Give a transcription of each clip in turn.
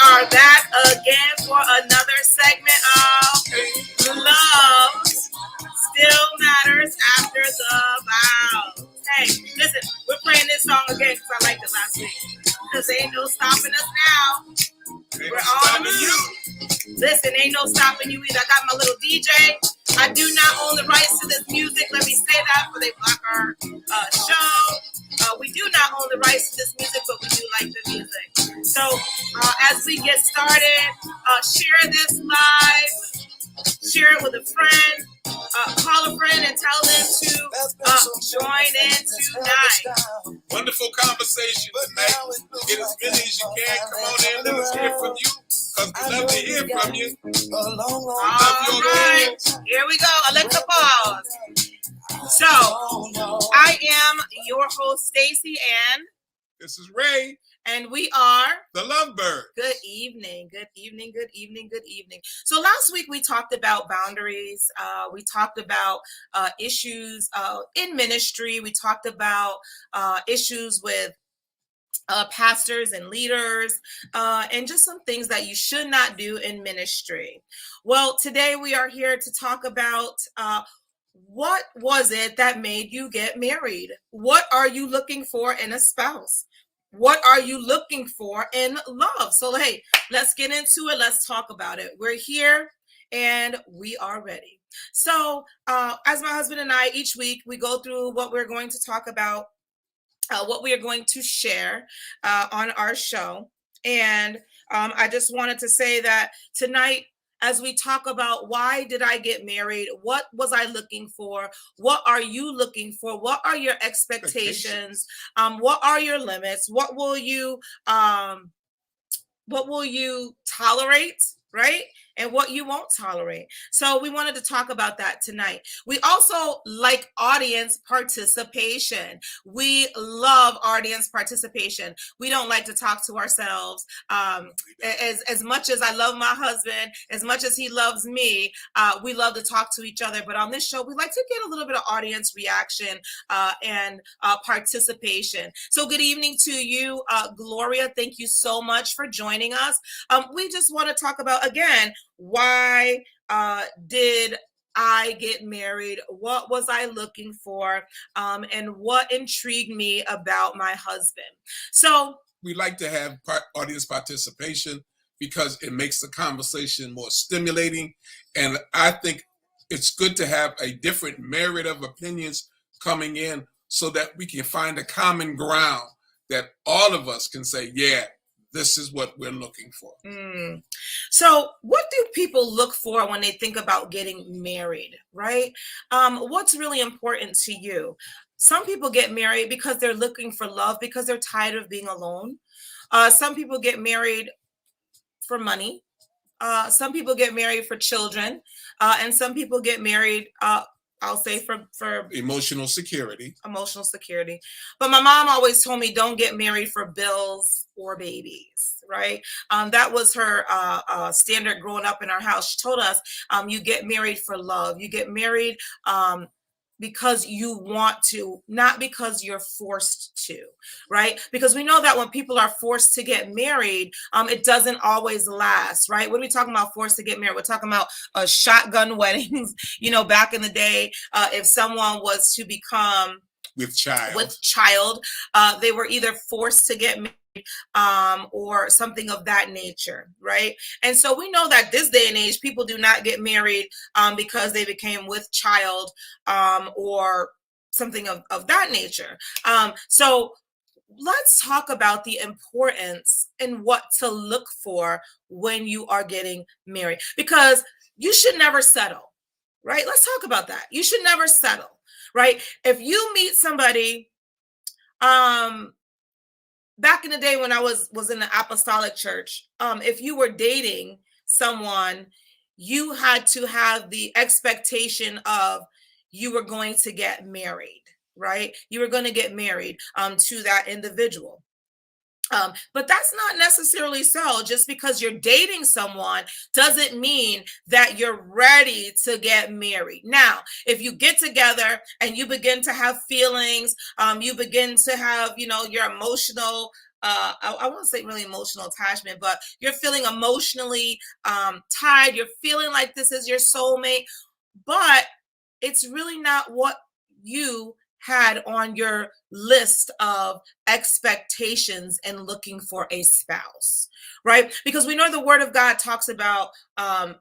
are back again for another segment of Love Still Matters After the Vows. Hey, listen, we're playing this song again because I liked it last week. Because ain't no stopping us now. We're on you. Listen, ain't no stopping you either. I got my little DJ. I do not own the rights to this music. Let me say that before they block our show. We do not own the rights to this music, but we do like the music. So as we get started, share this live. Share it with a friend. Call a friend and tell them to join in tonight. Wonderful conversation tonight. Get as many as you can. Come on in. Let us hear from you. Because we love to hear from you. All right. Here we go. Alexa, pause. So, I am your host, Stacie, and this is Ray. And we are TheLuvByrds. Good evening, good evening, good evening, good evening. So last week we talked about boundaries. We talked about issues in ministry. We talked about issues with pastors and leaders, and just some things that you should not do in ministry. Well, today we are here to talk about what was it that made you get married? What are you looking for in a spouse? What are you looking for in love? So, hey, let's get into it. Let's talk about it. We're here and we are ready. So, as my husband and I, each week, we go through what we're going to talk about, what we are going to share on our show. And I just wanted to say that tonight, as we talk about why did I get married? What was I looking for? What are you looking for? What are your expectations? What are your limits? What will you tolerate, right? And what you won't tolerate. So we wanted to talk about that tonight. We also like audience participation. We love audience participation. We don't like to talk to ourselves. As much as I love my husband, as much as he loves me, we love to talk to each other. But on this show, we like to get a little bit of audience reaction and participation. So good evening to you, Gloria. Thank you so much for joining us. We just want to talk about, again, why did I get married? What was I looking for? And what intrigued me about my husband? So we like to have audience participation because it makes the conversation more stimulating. And I think it's good to have a different myriad of opinions coming in so that we can find a common ground that all of us can say, yeah, this is what we're looking for. So what do people look for when they think about getting married, right? What's really important to you? Some people get married because they're looking for love, because they're tired of being alone. Some people get married for money. Some people get married for children. And some people get married, I'll say for emotional security. Emotional security. But my mom always told me, don't get married for bills or babies, right? That was her standard growing up in our house. She told us, you get married for love. You get married because you want to, not because you're forced to, right? Because we know that when people are forced to get married, it doesn't always last, right? What are we talking about forced to get married? We're talking about shotgun weddings. You know, back in the day, if someone was to become with child, they were either forced to get married or something of that nature, right? And so we know that this day and age, people do not get married because they became with child or something of that nature. So let's talk about the importance and what to look for when you are getting married, because you should never settle, right? Let's talk about that. You should never settle, right? If you meet somebody, back in the day when I was in the apostolic church, if you were dating someone, you had to have the expectation of you were going to get married, right? You were going to get married to that individual. But that's not necessarily so. Just because you're dating someone doesn't mean that you're ready to get married. Now, if you get together and you begin to have feelings, you begin to have, your emotional I won't say really emotional attachment, but you're feeling emotionally tied. You're feeling like this is your soulmate, but it's really not what you had on your list of expectations and looking for a spouse, right? Because we know the word of God talks about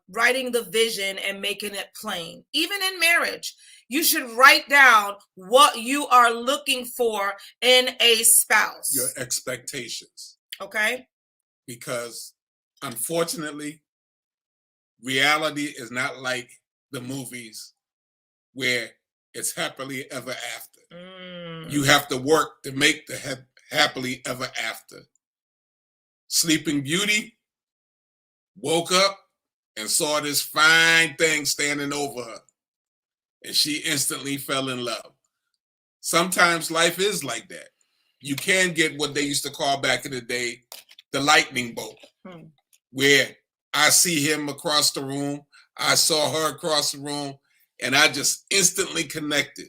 writing the vision and making it plain. Even in marriage, you should write down what you are looking for in a spouse. Your expectations. Okay. Because unfortunately, reality is not like the movies where it's happily ever after. You have to work to make the happily ever after. Sleeping Beauty woke up and saw this fine thing standing over her, and she instantly fell in love. Sometimes life is like that. You can get what they used to call back in the day the lightning bolt, where I see him across the room, I saw her across the room, and I just instantly connected.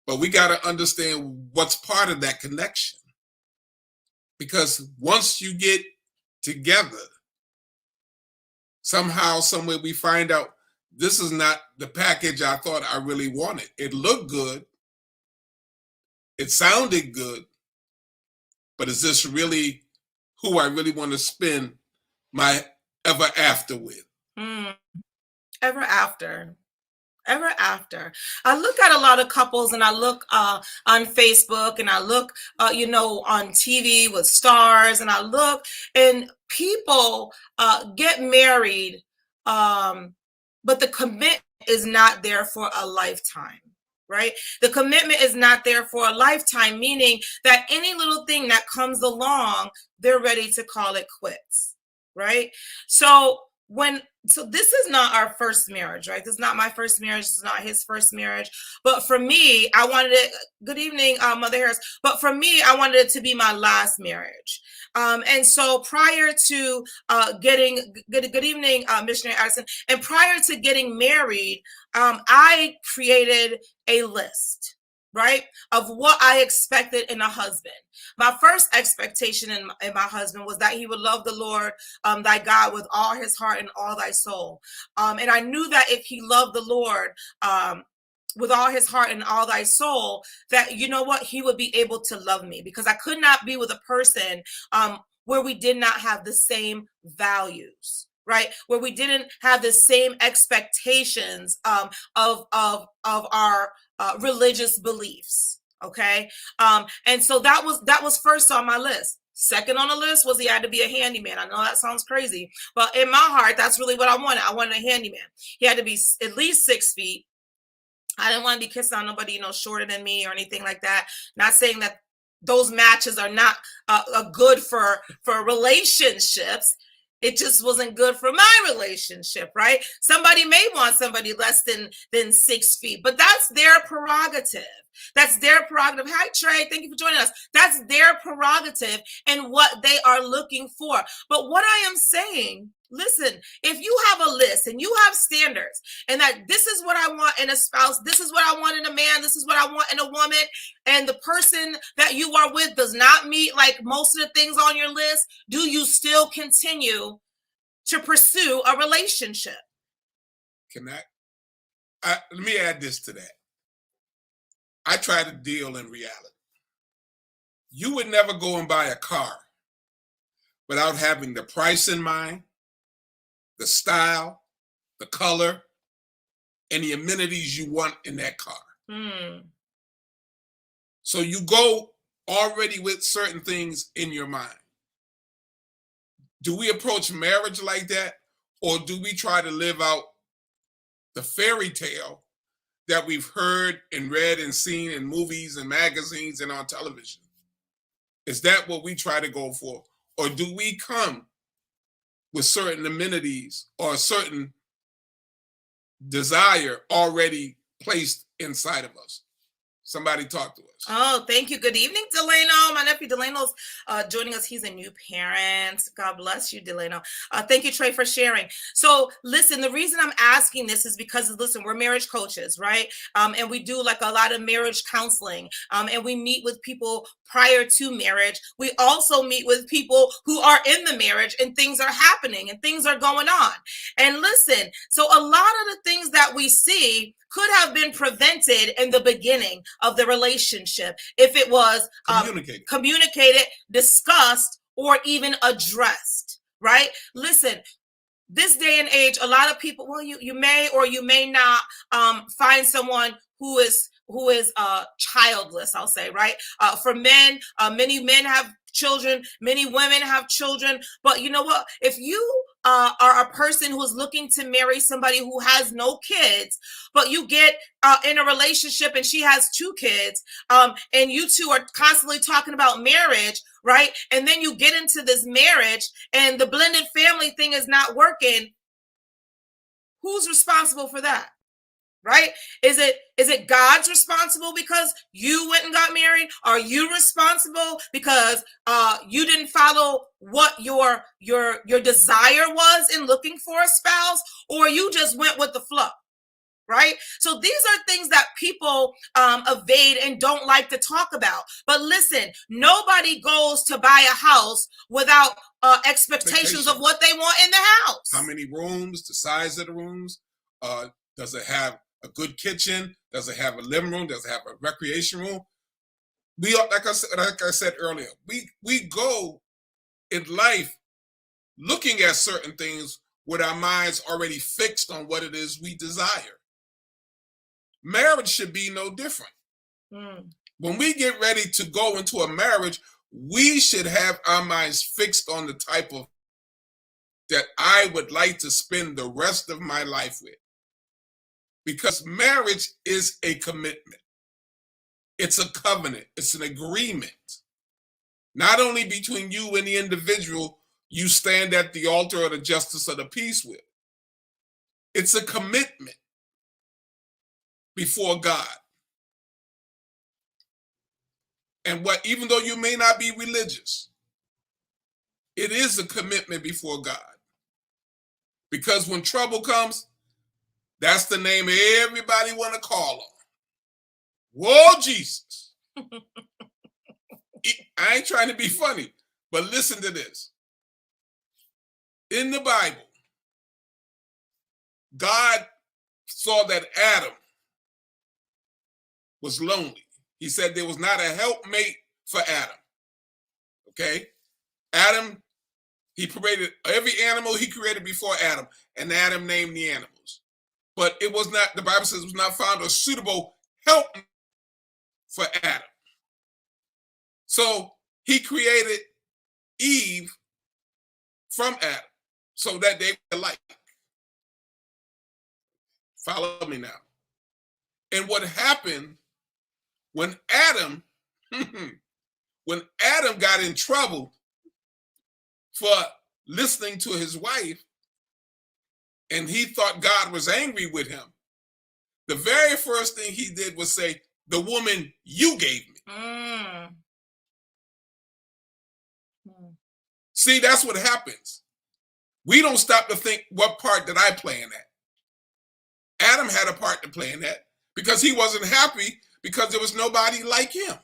But we got to understand what's part of that connection. Because once you get together, somehow, somewhere we find out this is not the package I thought I really wanted. It looked good. It sounded good. But is this really who I really want to spend my ever after with? Ever after. Ever after. I look at a lot of couples, and I look on Facebook, and I look, on TV with stars, and I look, and people get married, but the commitment is not there for a lifetime. Right? The commitment is not there for a lifetime, meaning that any little thing that comes along, they're ready to call it quits. Right? So this is not our first marriage, right? This is not my first marriage. This is not his first marriage. But for me, I wanted it. Good evening, Mother Harris. But for me, I wanted it to be my last marriage. And so prior to good evening, Missionary Addison. And prior to getting married, I created a list, right, of what I expected in a husband. My first expectation in my husband was that he would love the Lord, thy God, with all his heart and all thy soul. And I knew that if he loved the Lord with all his heart and all thy soul, that, you know what, he would be able to love me, because I could not be with a person where we did not have the same values. Right, where we didn't have the same expectations of our religious beliefs. Okay, and so that was first on my list. Second on the list was he had to be a handyman. I know that sounds crazy, but in my heart, that's really what I wanted. I wanted a handyman. He had to be at least 6 feet. I didn't want to be kissing on nobody, shorter than me or anything like that. Not saying that those matches are not good for relationships. It just wasn't good for my relationship, right? Somebody may want somebody less than 6 feet, but that's their prerogative. That's their prerogative. Hi, Trey. Thank you for joining us. That's their prerogative and what they are looking for. But what I am saying, listen, if you have a list and you have standards, and that this is what I want in a spouse, this is what I want in a man, this is what I want in a woman, and the person that you are with does not meet like most of the things on your list, do you still continue to pursue a relationship? Let me add this to that. I try to deal in reality. You would never go and buy a car without having the price in mind, the style, the color, and the amenities you want in that car. So you go already with certain things in your mind. Do we approach marriage like that, or do we try to live out the fairy tale that we've heard and read and seen in movies and magazines and on television? Is that what we try to go for? Or do we come with certain amenities or a certain desire already placed inside of us? Somebody talk to us. Oh, thank you. Good evening, Delano. My nephew Delano's joining us. He's a new parent. God bless you, Delano. Thank you, Trey, for sharing. So, listen, the reason I'm asking this is because, listen, we're marriage coaches, right? And we do like a lot of marriage counseling. And we meet with people prior to marriage. We also meet with people who are in the marriage and things are happening and things are going on. And listen, so a lot of the things that we see could have been prevented in the beginning of the relationship if it was communicated, discussed, or even addressed, right? Listen, this day and age, a lot of people, well, you may or you may not find someone who is childless, I'll say, right? For men, many men have children, many women have children, but you know what? If you are a person who's looking to marry somebody who has no kids, but you get in a relationship and she has 2 kids, and you two are constantly talking about marriage, right? And then you get into this marriage and the blended family thing is not working. Who's responsible for that? Right? Is it God's responsible because you went and got married? Are you responsible because you didn't follow what your desire was in looking for a spouse, or you just went with the flow? Right? So these are things that people evade and don't like to talk about. But listen, nobody goes to buy a house without expectations of what they want in the house. How many rooms, the size of the rooms, does it have a good kitchen? Does it have a living room? Does it have a recreation room? We are, like I said earlier, we go in life looking at certain things with our minds already fixed on what it is we desire. Marriage should be no different. When we get ready to go into a marriage, we should have our minds fixed on the type of that I would like to spend the rest of my life with. Because marriage is a commitment. It's a covenant. It's an agreement. Not only between you and the individual you stand at the altar of the justice of the peace with. It's a commitment before God. And even though you may not be religious, it is a commitment before God. Because when trouble comes, that's the name everybody want to call on. Whoa, Jesus. I ain't trying to be funny, but listen to this. In the Bible, God saw that Adam was lonely. He said there was not a helpmate for Adam. Okay? Adam, he created every animal he created before Adam, and Adam named the animals. But it was not, the Bible says, it was not found a suitable help for Adam. So he created Eve from Adam so that they were alike. Follow me now. And what happened when Adam got in trouble for listening to his wife, and he thought God was angry with him, the very first thing he did was say, "The woman you gave me." See, that's what happens. We don't stop to think, what part did I play in that? Adam had a part to play in that because he wasn't happy because there was nobody like him.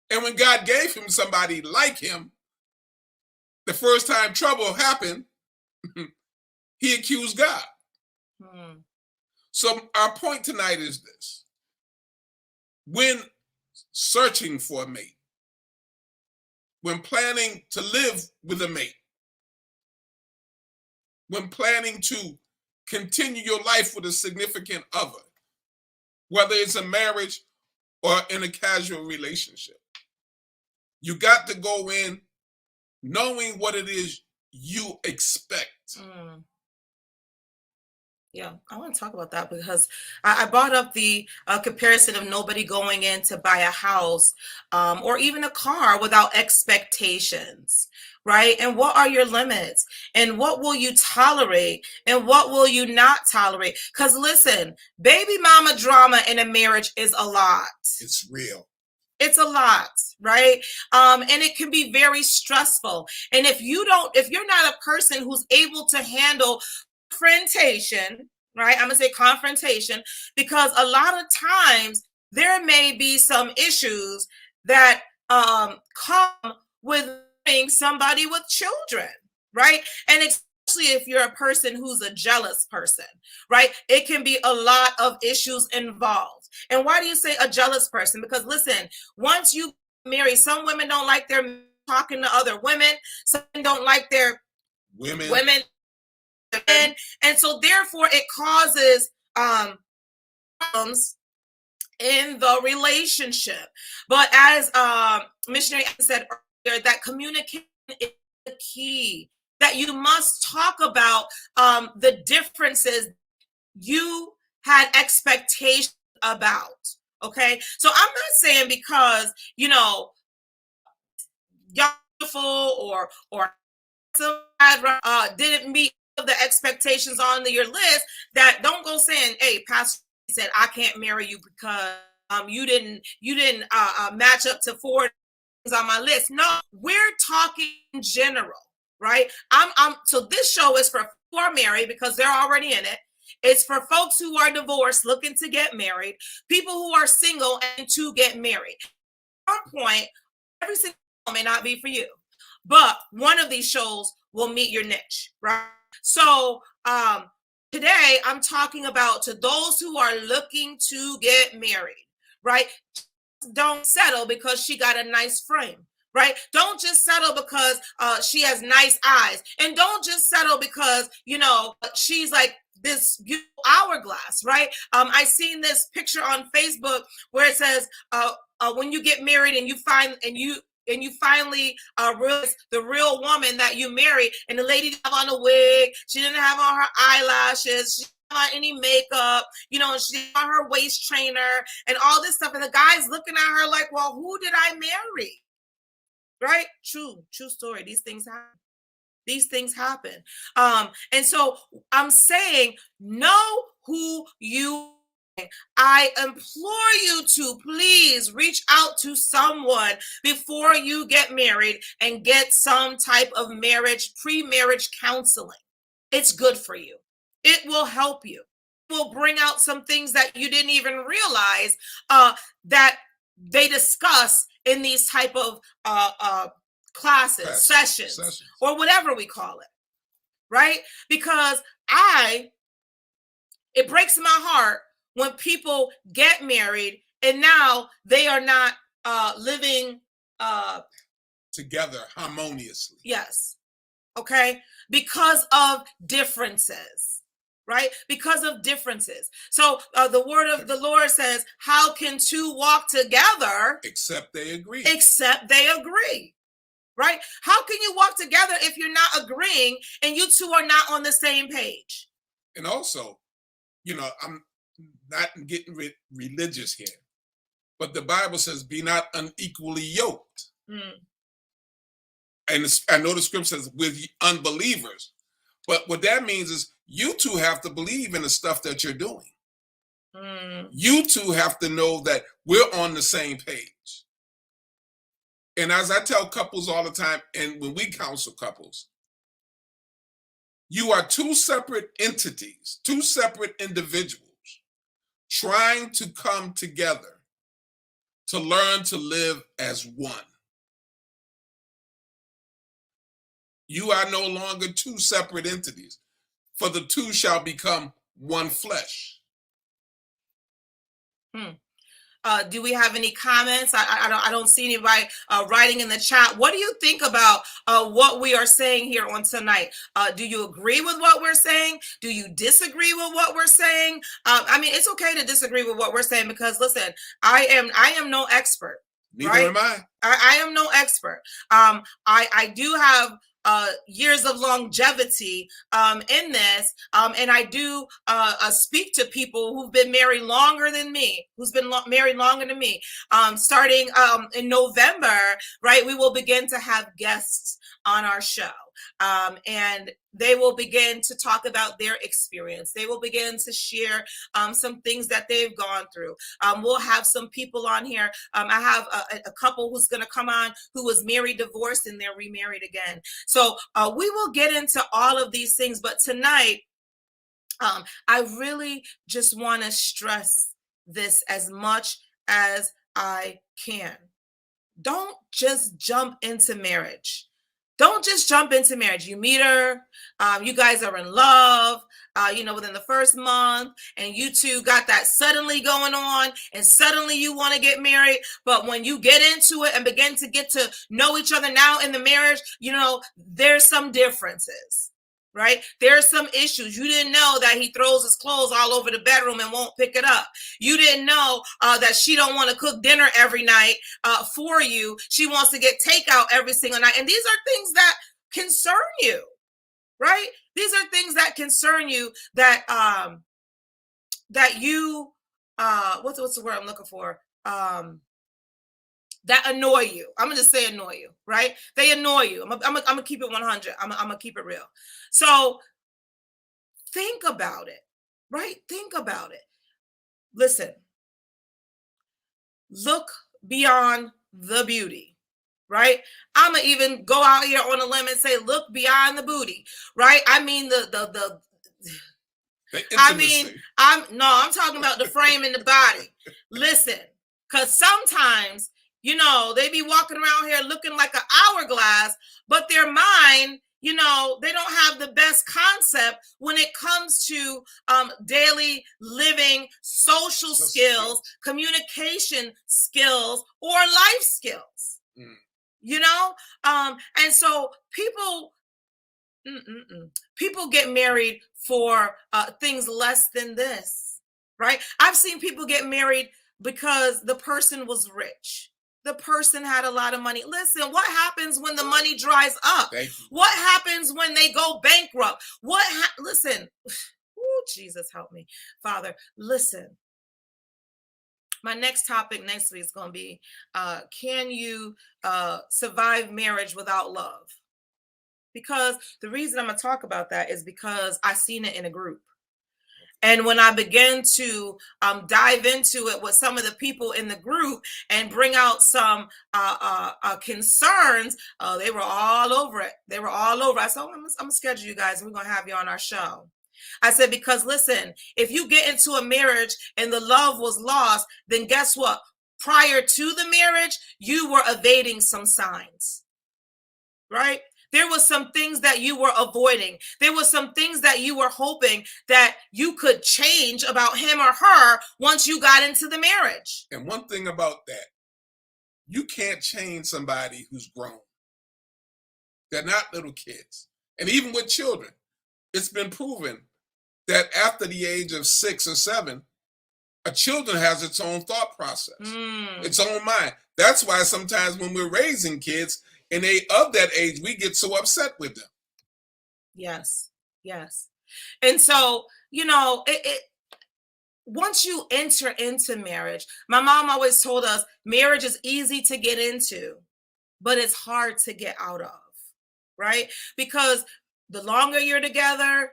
And when God gave him somebody like him, the first time trouble happened, he accused God. So our point tonight is this. When searching for a mate, when planning to live with a mate, when planning to continue your life with a significant other, whether it's a marriage or in a casual relationship, you got to go in knowing what it is you expect. Yeah, I want to talk about that because I brought up the comparison of nobody going in to buy a house or even a car without expectations, right? And what are your limits? And what will you tolerate? And what will you not tolerate? Because listen, baby mama drama in a marriage is a lot. It's real. It's a lot, right? And it can be very stressful. And if you're not a person who's able to handle confrontation, right? I'm gonna say confrontation because a lot of times there may be some issues that come with being somebody with children, right? And especially if you're a person who's a jealous person, right? It can be a lot of issues involved. And why do you say a jealous person? Because listen, once you marry, some women don't like their talking to other women, some don't like their women. And so therefore it causes problems in the relationship. But as missionary said earlier, that communication is the key, that you must talk about the differences you had expectations about. Okay, so I'm not saying because y'all beautiful or didn't meet the expectations on your list, that don't go saying, hey, pastor said I can't marry you because you didn't match up to 4 things on my list. No, we're talking in general, right? So this show is for who are married because they're already in it. It's for folks who are divorced looking to get married, people who are single and to get married. At some point, every single show may not be for you, but one of these shows will meet your niche, right? So today I'm talking about to those who are looking to get married, right? Don't settle because she got a nice frame, right? Don't just settle because she has nice eyes, and don't just settle because she's like this beautiful hourglass, right? I seen this picture on Facebook where it says when you get married and you finally realize the real woman that you married, and the lady didn't have on a wig, she didn't have on her eyelashes, she didn't have on any makeup, she didn't have on her waist trainer and all this stuff, and the guy's looking at her like, well, who did I marry? Right? True story. These things happen. And so I'm saying, know who you are. I implore you to please reach out to someone before you get married and get some type of pre-marriage counseling. It's good for you. It will help you. It will bring out some things that you didn't even realize that they discuss in these type of classes, sessions, or whatever we call it, right? Because it breaks my heart when people get married and now they are not living together harmoniously. Yes. Okay. Because of differences, right? Because of differences. So the word of the Lord says, how can two walk together except they agree? Right? How can you walk together if you're not agreeing and you two are not on the same page? And also, I'm not getting religious here, but the Bible says, be not unequally yoked. And I know the scripture says with unbelievers, but what that means is you two have to believe in the stuff that you're doing. You two have to know that we're on the same page. And as I tell couples all the time, and when we counsel couples, you are two separate entities, two separate individuals trying to come together to learn to live as one. You are no longer two separate entities, for the two shall become one flesh. Do we have any comments? I don't see anybody writing in the chat. What do you think about what we are saying here on tonight? Do you agree with what we're saying? Do you disagree with what we're saying? I mean, it's okay to disagree with what we're saying because listen, I am no expert. Neither am I. I am no expert. I do have years of longevity in this, and I do speak to people who've been married longer than me, married longer than me. Starting in November, right, we will begin to have guests on our show. And they will begin to talk about their experience. They will begin to share some things that they've gone through. We'll have some people on here. I have a couple who's going to come on who was married, divorced, and they're remarried again. So we will get into all of these things. But tonight, I really just want to stress this as much as I can. Don't just jump into marriage. Don't just jump into marriage. You meet her, you guys are in love, within the first month, and you two got that suddenly going on, and suddenly you want to get married. But when you get into it and begin to get to know each other now in the marriage, there's some differences. Right? There's some issues. You didn't know that he throws his clothes all over the bedroom and won't pick it up. You didn't know that she don't want to cook dinner every night for you. She wants to get takeout every single night. And these are things that concern you, right? These are things that concern you that that you what's the word I'm looking for? That annoy you. I'm gonna just say annoy you, right? They annoy you. I'm gonna keep it 100. I'm gonna keep it real. So think about it, right? Think about it. Listen, look beyond the beauty, right? I'm gonna even go out here on a limb and say, look beyond the booty, right? I mean I'm talking about the frame and the body. Listen, because sometimes, they be walking around here looking like an hourglass, but their mind, they don't have the best concept when it comes to daily living, social skills, communication skills, or life skills. And so people get married for things less than this, right? I've seen people get married because the person was rich. The person had a lot of money. Listen, what happens when the money dries up? What happens when they go bankrupt? Listen, Jesus help me, Father. Listen, my next topic next week is going to be, can you survive marriage without love? Because the reason I'm going to talk about that is because I seen it in a group. And when I began to dive into it with some of the people in the group and bring out some concerns, they were all over it. They were all over. I said, I'm going to schedule you guys and we're going to have you on our show. I said, because listen, if you get into a marriage and the love was lost, then guess what? Prior to the marriage, you were evading some signs, right? There was some things that you were avoiding. There was some things that you were hoping that you could change about him or her once you got into the marriage. And one thing about that, you can't change somebody who's grown. They're not little kids. And even with children, it's been proven that after the age of 6 or 7, a children has its own thought process, its own mind. That's why sometimes when we're raising kids, and they of that age, we get so upset with them. Yes. And so, once you enter into marriage, my mom always told us marriage is easy to get into, but it's hard to get out of, right? Because the longer you're together,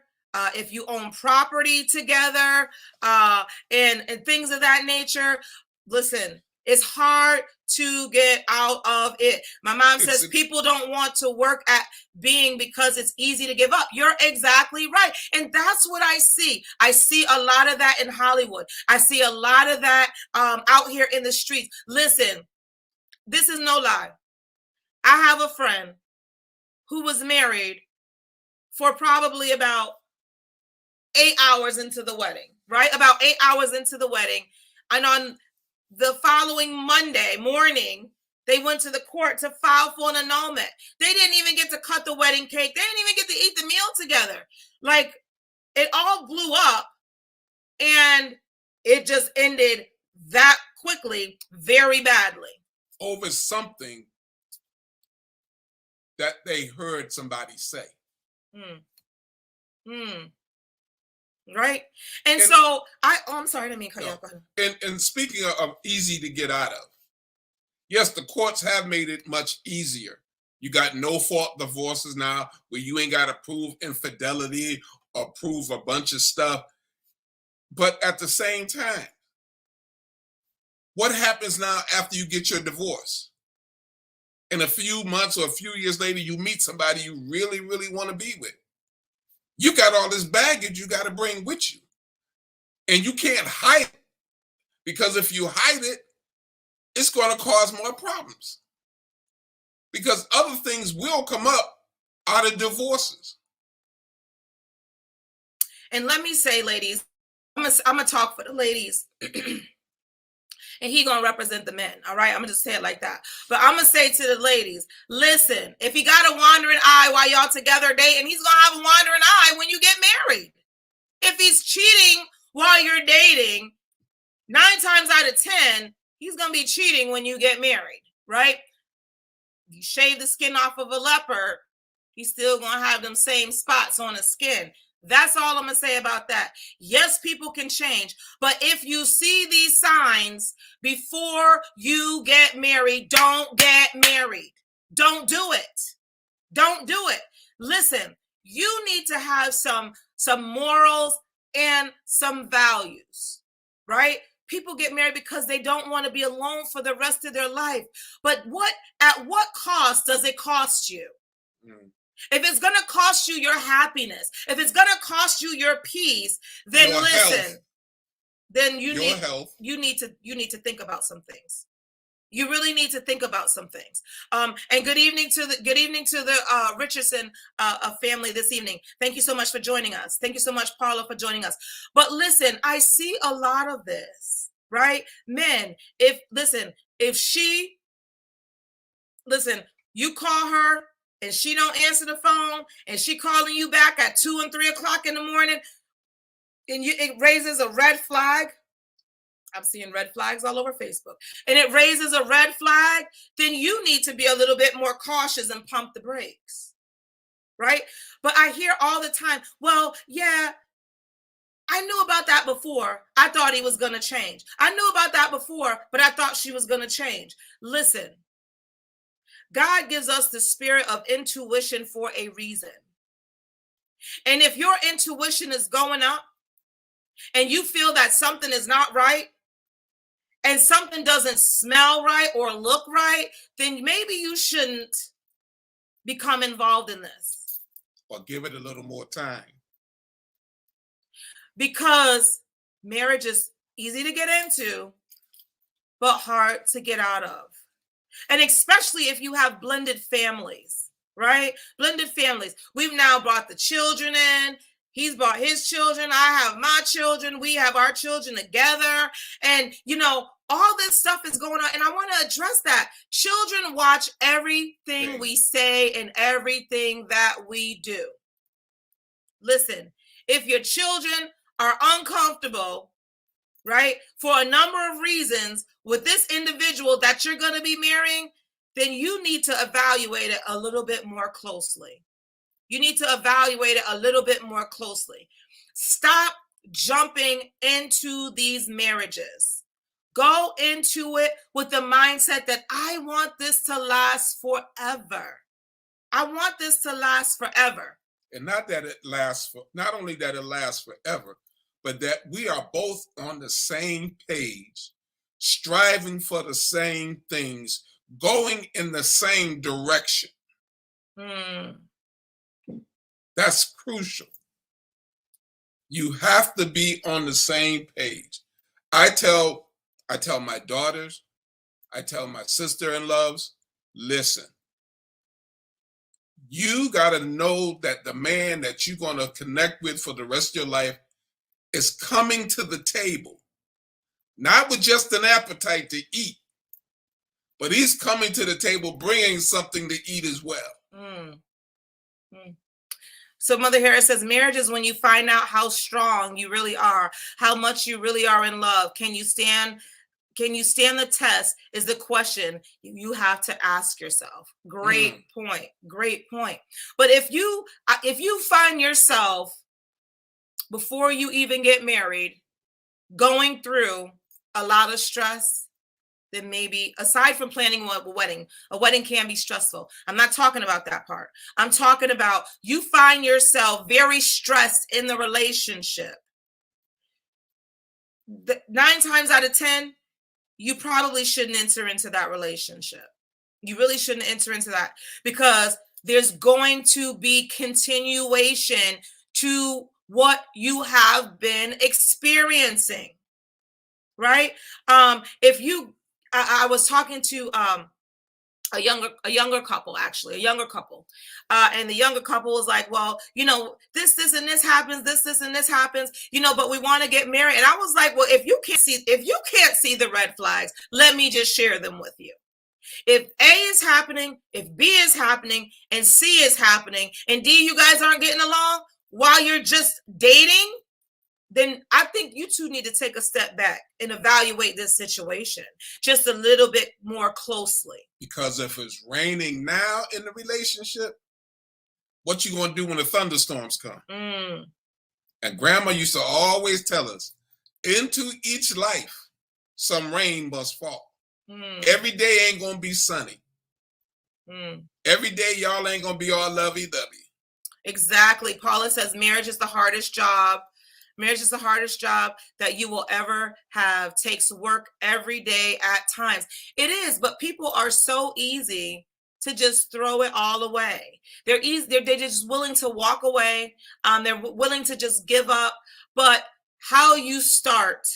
if you own property together, and things of that nature, listen, it's hard to get out of it. My mom says people don't want to work at being because it's easy to give up. You're exactly right. And that's what I see. I see a lot of that in Hollywood. I see a lot of that out here in the streets. Listen, this is no lie. I have a friend who was married for probably about 8 hours into the wedding, right? About 8 hours into the wedding. And on the following Monday morning, they went to the court to file for an annulment. They didn't even get to cut the wedding cake. They didn't even get to eat the meal together. Like, it all blew up and it just ended that quickly, very badly. Over something that they heard somebody say. Mm. Mm. Right. And And so I'm sorry, I didn't mean to cut you no, off. Go ahead. and speaking of easy to get out of, yes, the courts have made it much easier. You got no fault divorces now where you ain't got to prove infidelity or prove a bunch of stuff. But at the same time, what happens now after you get your divorce? In a few months or a few years later, you meet somebody you really, really want to be with. You got all this baggage you got to bring with you. And you can't hide it, because if you hide it, it's going to cause more problems. Because other things will come up out of divorces. And let me say, ladies, I'm gonna talk for the ladies. And he gonna represent the men. All right, I'm gonna just say it like that. But I'm gonna say to the ladies, listen, if he got a wandering eye while y'all together dating, he's gonna have a wandering eye when you get married. If he's cheating while you're dating, 9 times out of 10, he's gonna be cheating when you get married, right? You shave the skin off of a leopard, he's still gonna have them same spots on his skin. That's all I'm gonna say about that. Yes, people can change, but if you see these signs before you get married, don't get married. Don't do it. Don't do it. Listen, you need to have some morals and some values, right? People get married because they don't want to be alone for the rest of their life. But at what cost does it cost you? Mm. If it's going to cost you your happiness, if it's going to cost you your peace, then your listen. Health. Then you need to think about some things. You really need to think about some things. And good evening to the Richardson family this evening. Thank you so much for joining us. Thank you so much, Paula, for joining us. But listen, I see a lot of this, right? Men, you call her and she don't answer the phone, and she calling you back at 2 and 3 o'clock in the morning, and it raises a red flag. I'm seeing red flags all over Facebook, and it raises a red flag, then you need to be a little bit more cautious and pump the brakes, right? But I hear all the time, well, yeah, I knew about that before. I thought he was going to change. I knew about that before, but I thought she was going to change. Listen, God gives us the spirit of intuition for a reason. And if your intuition is going up and you feel that something is not right, and something doesn't smell right or look right, then maybe you shouldn't become involved in this. Or give it a little more time. Because marriage is easy to get into, but hard to get out of. And especially if you have blended families, right? Blended families. We've now brought the children in. He's brought his children. I have my children. We have our children together. And, all this stuff is going on. And I want to address that. Children watch everything we say and everything that we do. Listen, if your children are uncomfortable, right, for a number of reasons with this individual that you're going to be marrying, then you need to evaluate it a little bit more closely. You need to evaluate it a little bit more closely. Stop jumping into these marriages. Go into it with the mindset that I want this to last forever. I want this to last forever. And not only that it lasts forever, but that we are both on the same page, striving for the same things, going in the same direction. That's crucial. You have to be on the same page. I tell my daughters, I tell my sister-in-laws, listen, you got to know that the man that you're going to connect with for the rest of your life is coming to the table, not with just an appetite to eat, but he's coming to the table bringing something to eat as well. So Mother Harris says, marriage is when you find out how strong you really are, how much you really are in love. Can you stand Can you stand the test is the question you have to ask yourself. Great point. Great point. But if you find yourself before you even get married going through a lot of stress, then maybe aside from planning a wedding can be stressful. I'm not talking about that part. I'm talking about you find yourself very stressed in the relationship. 9 times out of 10, you probably shouldn't enter into that relationship. You really shouldn't enter into that, because there's going to be continuation to what you have been experiencing, right? If you, I was talking to a younger couple, actually, and the younger couple was like, well, this and this happens, this and this happens, but we want to get married. And I was like, well, if you can't see the red flags, let me just share them with you. If A is happening, if B is happening, and C is happening, and D, you guys aren't getting along while you're just dating, then I think you two need to take a step back and evaluate this situation just a little bit more closely. Because if it's raining now in the relationship, what you gonna do when the thunderstorms come? And grandma used to always tell us, into each life, some rain must fall. Every day ain't gonna be sunny. Every day y'all ain't gonna be all lovey-dovey. Exactly. Paula says marriage is the hardest job. Marriage is the hardest job that you will ever have. Takes work every day at times. It is, but people are so easy to just throw it all away. They're just willing to walk away. They're willing to just give up. But how you start,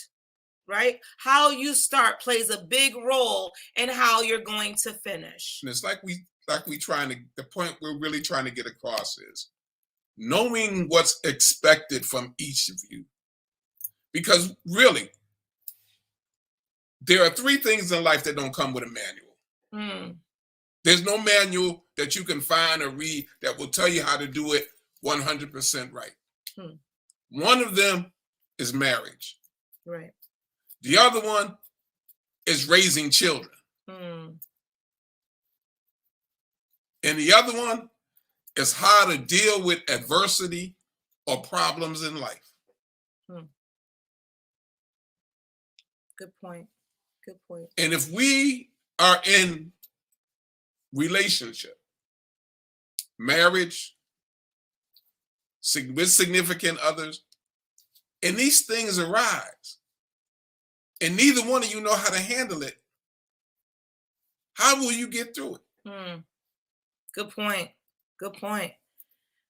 right? How you start plays a big role in how you're going to finish. And it's the point we're really trying to get across is knowing what's expected from each of you. Because really, there are 3 things in life that don't come with a manual. There's no manual that you can find or read that will tell you how to do it 100% right. One of them is marriage. Right. The other one is raising children. And the other one is how to deal with adversity or problems in life. Good point. Good point. And if we are in relationship, marriage, with significant others, and these things arise, and neither one of you know how to handle it, how will you get through it? Good point. Good point.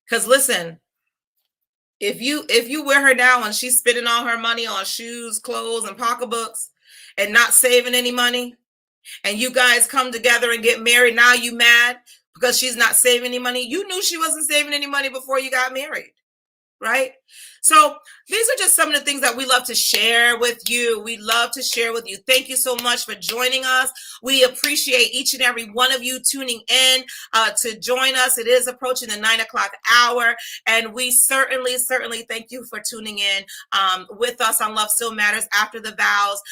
Because listen, if you wear her down when she's spending all her money on shoes, clothes, and pocketbooks and not saving any money, and you guys come together and get married, now you mad because she's not saving any money. You knew she wasn't saving any money before you got married, right? So these are just some of the things that we love to share with you. We love to share with you. Thank you so much for joining us. We appreciate each and every one of you tuning in to join us. It is approaching the 9 o'clock hour, and we certainly thank you for tuning in with us on Love Still Matters After the Vows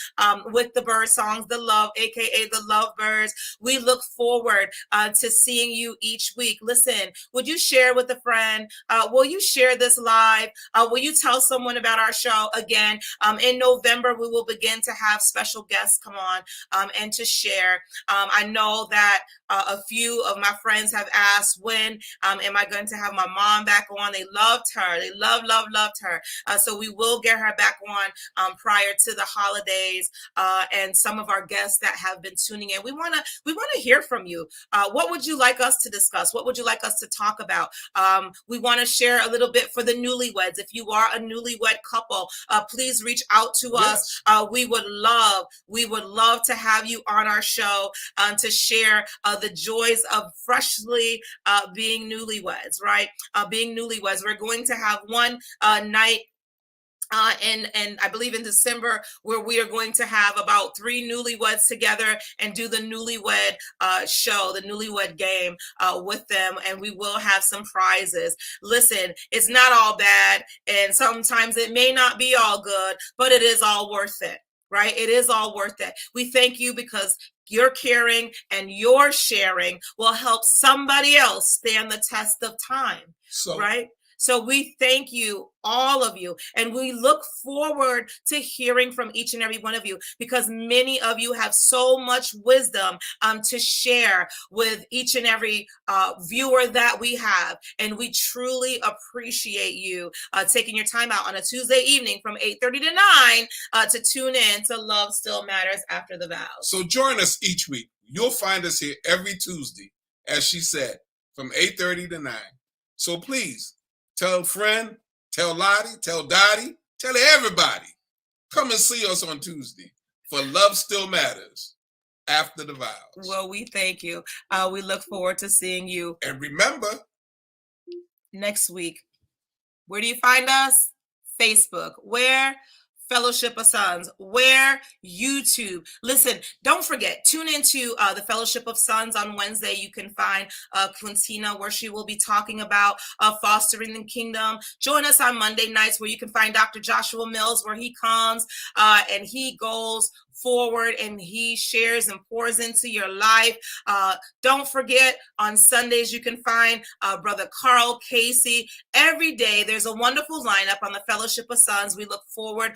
with the bird songs, The Love, aka TheLuvByrds. We look forward to seeing you each week. Listen, would you share with a friend? Will you share this live? Will you tell someone about our show? Again, in November, we will begin to have special guests come on and to share. I know that a few of my friends have asked, when am I going to have my mom back on? They loved her. They loved her. So we will get her back on prior to the holidays. And some of our guests that have been tuning in, we want to hear from you. What would you like us to discuss? What would you like us to talk about? We want to share a little bit for the newlyweds. If you are a newlywed couple, please reach out to us. We would love to have you on our show to share the joys of freshly being newlyweds, right? Being newlyweds. We're going to have one night and I believe in December, where we are going to have about 3 newlyweds together and do the newlywed show, the newlywed game with them. And we will have some prizes. Listen, it's not all bad. And sometimes it may not be all good, but it is all worth it. right? It is all worth it. We thank you because your caring and your sharing will help somebody else stand the test of time, right? So we thank you, all of you, and we look forward to hearing from each and every one of you, because many of you have so much wisdom to share with each and every viewer that we have, and we truly appreciate you taking your time out on a Tuesday evening from 8:30 to 9 to tune in to Love Still Matters After the Vows. So join us each week. You'll find us here every Tuesday, as she said, from 8:30 to 9. So please, tell a friend, tell Lottie, tell Dottie, tell everybody. Come and see us on Tuesday for Love Still Matters After the Vows. Well, we thank you. We look forward to seeing you. And remember, next week, where do you find us? Facebook. Where? Fellowship of Sons. Where? YouTube. Listen, don't forget, tune into the Fellowship of Sons on Wednesday. You can find Quintina, where she will be talking about fostering the kingdom. Join us on Monday nights, where you can find Dr. Joshua Mills, where he comes and he goes forward and he shares and pours into your life. Don't forget, on Sundays you can find Brother Carl Casey. Every day there's a wonderful lineup on the Fellowship of Sons. We look forward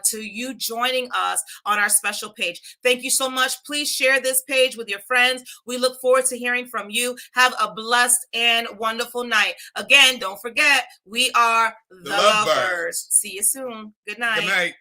to you joining us on our special page. Thank you so much. Please share this page with your friends. We look forward to hearing from you. Have a blessed and wonderful night. Again, don't forget, we are the TheLuvByrds. See you soon. Good night. Good night.